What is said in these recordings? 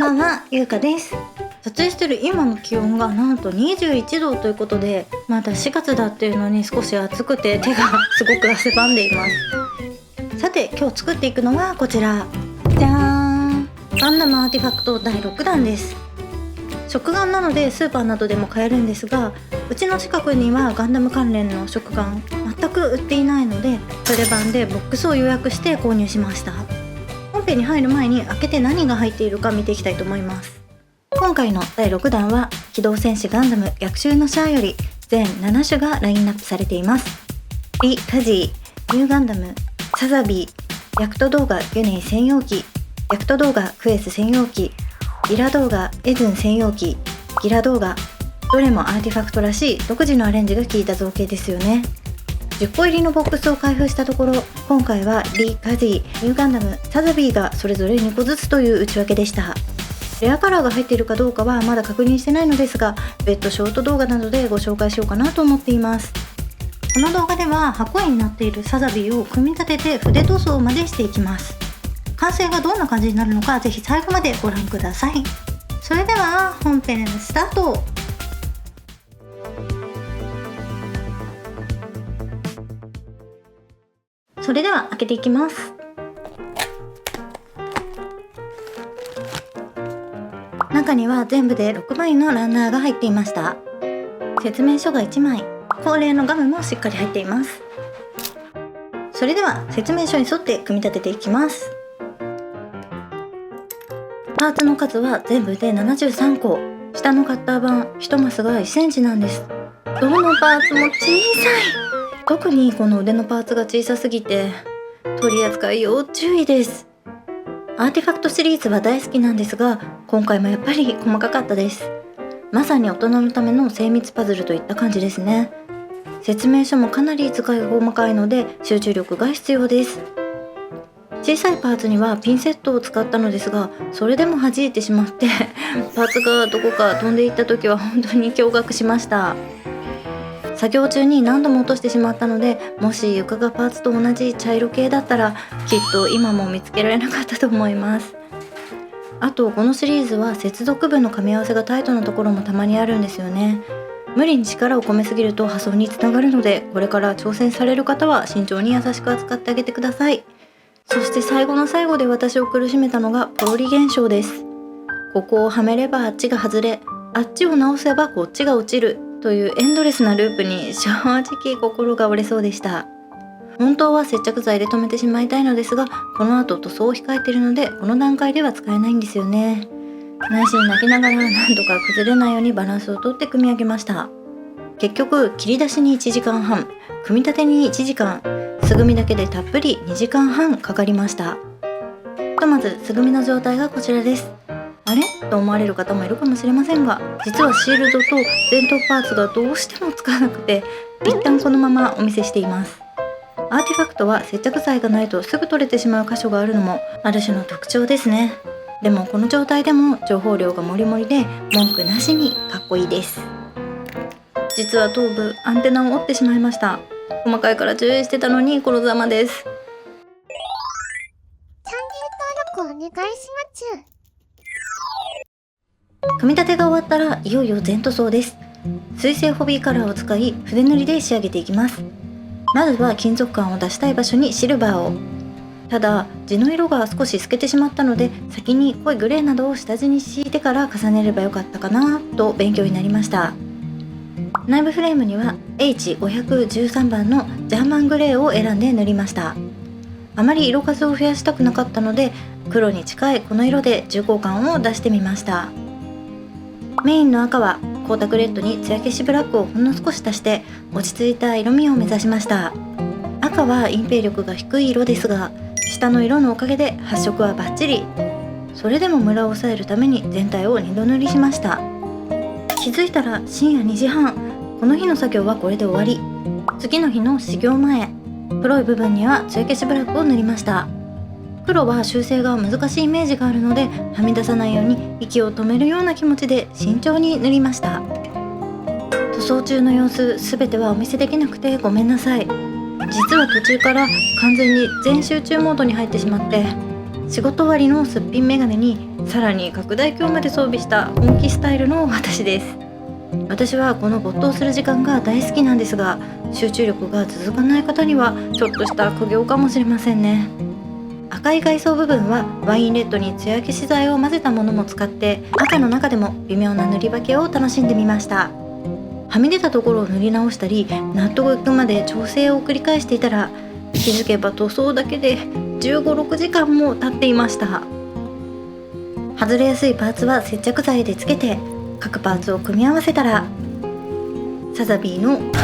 ばんは、ゆうかです。撮影してる今の気温がなんと21度ということで、まだ4月だっていうのに少し暑くて手がすごく汗ばんでいます。さて、今日作っていくのはこちら、じゃーん、ガンダムアーティファクト第6弾です。食玩なのでスーパーなどでも買えるんですが、うちの近くにはガンダム関連の食玩全く売っていないので、プレ版でボックスを予約して購入しました。本編に入る前に開けて何が入っているか見ていきたいと思います。今回の第6弾は機動戦士ガンダム逆襲のシャアより全7種がラインナップされています。リ・カジー、ニューガンダム、サザビー、ヤクト動画ゲネイ専用機、ヤクト動画クエス専用機、ギラ動画エズン専用機、ギラ動画、どれもアーティファクトらしい独自のアレンジが効いた造形ですよね。10個入りのボックスを開封したところ、今回はリ・カジー、ニューガンダム、サザビーがそれぞれ2個ずつという内訳でした。レアカラーが入っているかどうかはまだ確認してないのですが、別途ショート動画などでご紹介しようかなと思っています。この動画では箱絵になっているサザビーを組み立てて筆塗装までしていきます。完成がどんな感じになるのかぜひ最後までご覧ください。それでは本編スタート。それでは開けていきます。中には全部で6枚のランナーが入っていました。説明書が1枚、恒例のガムもしっかり入っています。それでは説明書に沿って組み立てていきます。パーツの数は全部で73個。下のカッター板1マスが1センチなんです。どのパーツも小さい。特にこの腕のパーツが小さすぎて取り扱い要注意です。アーティファクトシリーズは大好きなんですが、今回もやっぱり細かかったです。まさに大人のための精密パズルといった感じですね。説明書もかなり使いが細かいので集中力が必要です。小さいパーツにはピンセットを使ったのですが、それでも弾いてしまってパーツがどこか飛んでいった時は本当に驚愕しました。作業中に何度も落としてしまったので、もし床がパーツと同じ茶色系だったらきっと今も見つけられなかったと思います。あとこのシリーズは接続部の噛み合わせがタイトなところもたまにあるんですよね。無理に力を込めすぎると破損につながるので、これから挑戦される方は慎重に優しく扱ってあげてください。そして最後の最後で私を苦しめたのがポロリ現象です。ここをはめればあっちが外れ、あっちを直せばこっちが落ちるというエンドレスなループに正直心が折れそうでした。本当は接着剤で留めてしまいたいのですが、この後塗装を控えているのでこの段階では使えないんですよね。内心泣きながら何とか崩れないようにバランスをとって組み上げました。結局切り出しに1時間半、組み立てに1時間、素組みだけでたっぷり2時間半かかりました。ひとまず素組みの状態がこちらです。あれと思われる方もいるかもしれませんが、実はシールドと前頭パーツがどうしてもつかなくて、一旦このままお見せしています。アーティファクトは接着剤がないとすぐ取れてしまう箇所があるのもある種の特徴ですね。でもこの状態でも情報量がもりもりで文句なしにかっこいいです。実は頭部アンテナを折ってしまいました。細かいから注意してたのにこのざまです。チャンネル登録お願いします。組み立てが終わったらいよいよ全塗装です。水性ホビーカラーを使い筆塗りで仕上げていきます。まずは金属感を出したい場所にシルバーを。ただ地の色が少し透けてしまったので、先に濃いグレーなどを下地に敷いてから重ねればよかったかなと勉強になりました。内部フレームには H513 番のジャーマングレーを選んで塗りました。あまり色数を増やしたくなかったので、黒に近いこの色で重厚感を出してみました。メインの赤は光沢レッドに艶消しブラックをほんの少し足して落ち着いた色味を目指しました。赤は隠蔽力が低い色ですが、下の色のおかげで発色はバッチリ。それでもムラを抑えるために全体を2度塗りしました。気づいたら深夜2時半。この日の作業はこれで終わり。次の日の始業前、黒い部分には艶消しブラックを塗りました。黒は修正が難しいイメージがあるので、はみ出さないように息を止めるような気持ちで慎重に塗りました。塗装中の様子全てはお見せできなくてごめんなさい。実は途中から完全に全集中モードに入ってしまって、仕事終わりのすっぴんメガネにさらに拡大鏡まで装備した本気スタイルの私です。私はこの没頭する時間が大好きなんですが、集中力が続かない方にはちょっとした苦行かもしれませんね。赤い外装部分はワインレッドに艶消し剤を混ぜたものも使って、赤の中でも微妙な塗り分けを楽しんでみました。はみ出たところを塗り直したり、納得いくまで調整を繰り返していたら、気づけば塗装だけで15、6時間も経っていました。外れやすいパーツは接着剤でつけて、各パーツを組み合わせたらサザビーの完成で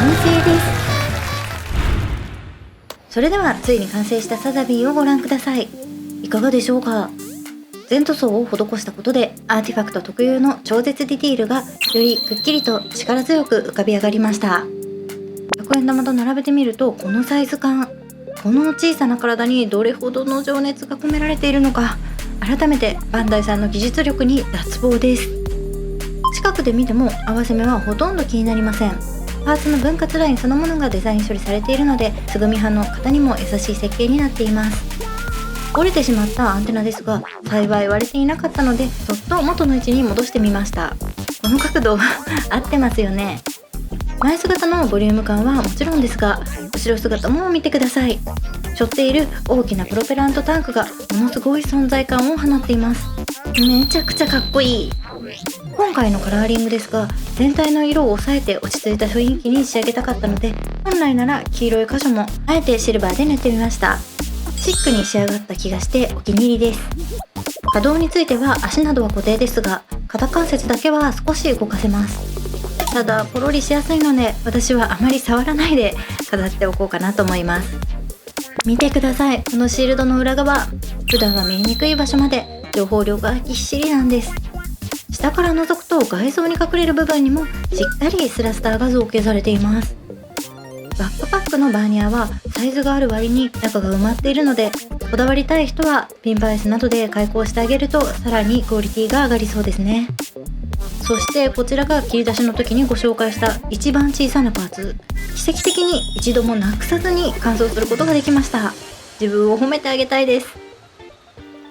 す。それではついに完成したサザビーをご覧ください。いかがでしょうか。全塗装を施したことでアーティファクト特有の超絶ディティールがよりくっきりと力強く浮かび上がりました。100円玉と並べてみると、このサイズ感、この小さな体にどれほどの情熱が込められているのか、改めてバンダイさんの技術力に脱帽です。近くで見ても合わせ目はほとんど気になりません。パーツの分割ラインそのものがデザイン処理されているので、つぐみ派の方にも優しい設計になっています。折れてしまったアンテナですが、幸い割れていなかったので、そっと元の位置に戻してみました。この角度合ってますよね。前姿のボリューム感はもちろんですが、後ろ姿も見てください。背負っている大きなプロペラントタンクがものすごい存在感を放っています。めちゃくちゃかっこいい。今回のカラーリングですが、全体の色を抑えて落ち着いた雰囲気に仕上げたかったので、本来なら黄色い箇所もあえてシルバーで塗ってみました。シックに仕上がった気がしてお気に入りです。可動については足などは固定ですが、肩関節だけは少し動かせます。ただポロリしやすいので、私はあまり触らないで飾っておこうかなと思います。見てください、このシールドの裏側。普段は見えにくい場所まで情報量がぎっしりなんです。下から覗くと外装に隠れる部分にもしっかりスラスターが造形されています。バックパックのバーニャはサイズがある割に中が埋まっているので、こだわりたい人はピンバイスなどで開口してあげるとさらにクオリティが上がりそうですね。そしてこちらが切り出しの時にご紹介した一番小さなパーツ。奇跡的に一度もなくさずに完走することができました。自分を褒めてあげたいです。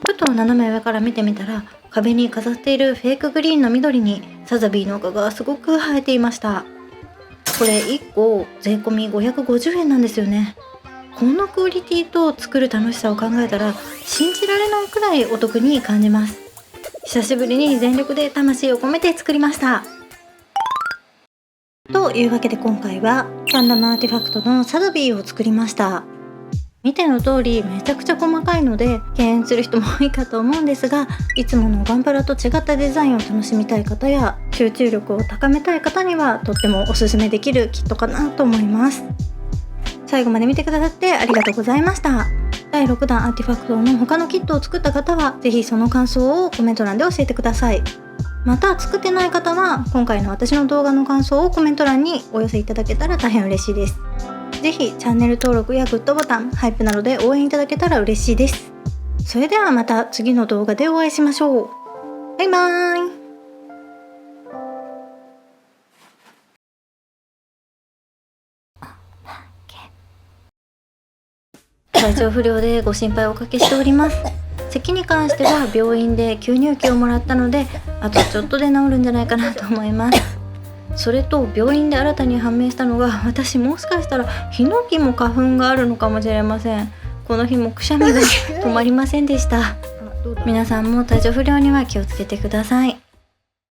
ふと斜め上から見てみたら、壁に飾っているフェイクグリーンの緑にサザビーの丘がすごく映えていました。これ1個税込み550円なんですよね。このクオリティと作る楽しさを考えたら信じられないくらいお得に感じます。久しぶりに全力で魂を込めて作りました。というわけで今回はランダムアーティファクトのサザビーを作りました。見ての通りめちゃくちゃ細かいので敬遠する人も多いかと思うんですが、いつものガンプラと違ったデザインを楽しみたい方や集中力を高めたい方にはとってもおすすめできるキットかなと思います。最後まで見てくださってありがとうございました。第6弾アーティファクトの他のキットを作った方はぜひその感想をコメント欄で教えてください。また作ってない方は今回の私の動画の感想をコメント欄にお寄せいただけたら大変嬉しいです。ぜひチャンネル登録やグッドボタン、ハイプなどで応援いただけたら嬉しいです。それではまた次の動画でお会いしましょう。バイバーイ。体調不良でご心配おかけしております。咳に関しては病院で吸入器をもらったので、あとちょっとで治るんじゃないかなと思います。それと病院で新たに判明したのが、私もしかしたらヒノキも花粉があるのかもしれません。この日もくしゃみが止まりませんでした。皆さんも体調不良には気をつけてください。